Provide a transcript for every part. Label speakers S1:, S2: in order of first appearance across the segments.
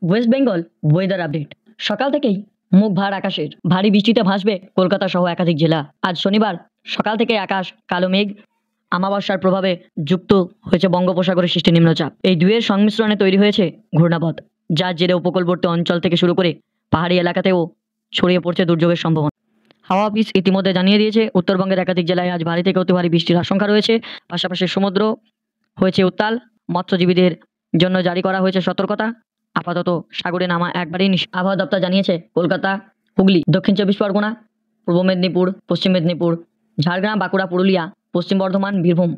S1: West Bengal weather update. সকাল থেকেই মুখ ভার আকাশের, ভারী বৃষ্টিতে ভাসবে কলকাতা সহ একাধিক জেলা। আজ শনিবার সকাল থেকে আকাশ কালো মেঘ, আমাবস্যার প্রভাবে যুক্ত হয়েছে বঙ্গোপসাগরে সৃষ্ট নিম্নচাপ। এই দুয়ের সংমিশ্রণে তৈরি হয়েছে ঘূর্ণাবর্ত, যার জেরে উপকূলবর্তী অঞ্চল থেকে শুরু করে পাহাড়ি এলাকাতেও ছড়িয়ে পড়ছে দুর্যোগের সম্ভাবনা। হাওয়া অফিস ইতিমধ্যে জানিয়ে দিয়েছে উত্তরবঙ্গের একাধিক জেলায় আজ ভারী থেকে অতি ভারী বৃষ্টির আশঙ্কা রয়েছে। পাশাপাশি সমুদ্র হয়েছে উত্তাল, মৎস্যজীবীদের জন্য জারি করা হয়েছে সতর্কতা। আপাতত সাগরে নামা একবারেই নিষেধ। আবহাওয়া দপ্তর জানিয়েছে কলকাতা, হুগলি, দক্ষিণ চব্বিশ পরগনা, পূর্ব মেদিনীপুর, পশ্চিম মেদিনীপুর, ঝাড়গ্রাম, বাঁকুড়া, পুরুলিয়া, পশ্চিম বর্ধমান, বীরভূম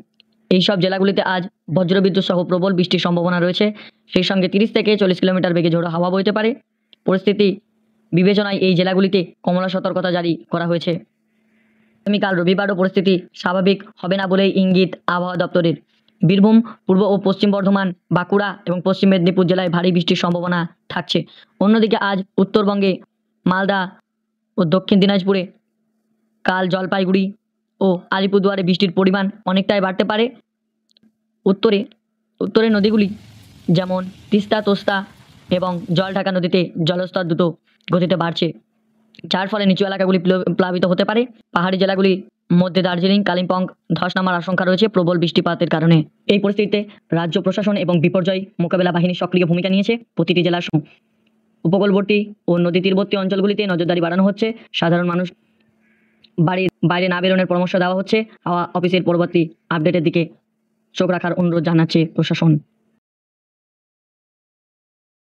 S1: এইসব জেলাগুলিতে আজ বজ্রবিদ্যুৎ সহ প্রবল বৃষ্টির সম্ভাবনা রয়েছে। সেই সঙ্গে 30 থেকে 40 কিলোমিটার বেগে ঝোড়ো হাওয়া বইতে পারে। পরিস্থিতি বিবেচনায় এই জেলাগুলিতে কমলা সতর্কতা জারি করা হয়েছে। আগামীকাল রবিবারও পরিস্থিতি স্বাভাবিক হবে না বলেই ইঙ্গিত আবহাওয়া দপ্তরের। বীরভূম, পূর্ব ও পশ্চিম বর্ধমান, বাঁকুড়া এবং পশ্চিম মেদিনীপুর জেলায় ভারী বৃষ্টির সম্ভাবনা থাকছে। অন্যদিকে আজ উত্তরবঙ্গে মালদা ও দক্ষিণ দিনাজপুরে, কাল জলপাইগুড়ি ও আলিপুরদুয়ারে বৃষ্টির পরিমাণ অনেকটাই বাড়তে পারে। উত্তরে নদীগুলি যেমন তিস্তা, তোস্তা এবং জলঢাকা নদীতে জলস্তর দ্রুত গতিতে বাড়ছে, যার ফলে নিচু এলাকাগুলি প্লাবিত হতে পারে। পাহাড়ি জেলাগুলির মধ্যে দার্জিলিং, কালিম্পং ধস নামার আশঙ্কা রয়েছে প্রবল বৃষ্টিপাতের কারণে। এই পরিস্থিতিতে রাজ্য প্রশাসন এবং বিপর্যয় মোকাবেলা বাহিনী সক্রিয় ভূমিকা নিয়েছে। প্রতিটি জেলার উপকূলবর্তী ও নদী তীরবর্তী অঞ্চলগুলিতে নজরদারি বাড়ানো হচ্ছে। সাধারণ মানুষ বাড়ির বাইরে না বেরোনোর পরামর্শ দেওয়া হচ্ছে। হাওয়া অফিসের পরবর্তী আপডেটের দিকে চোখ রাখার অনুরোধ জানাচ্ছে প্রশাসন।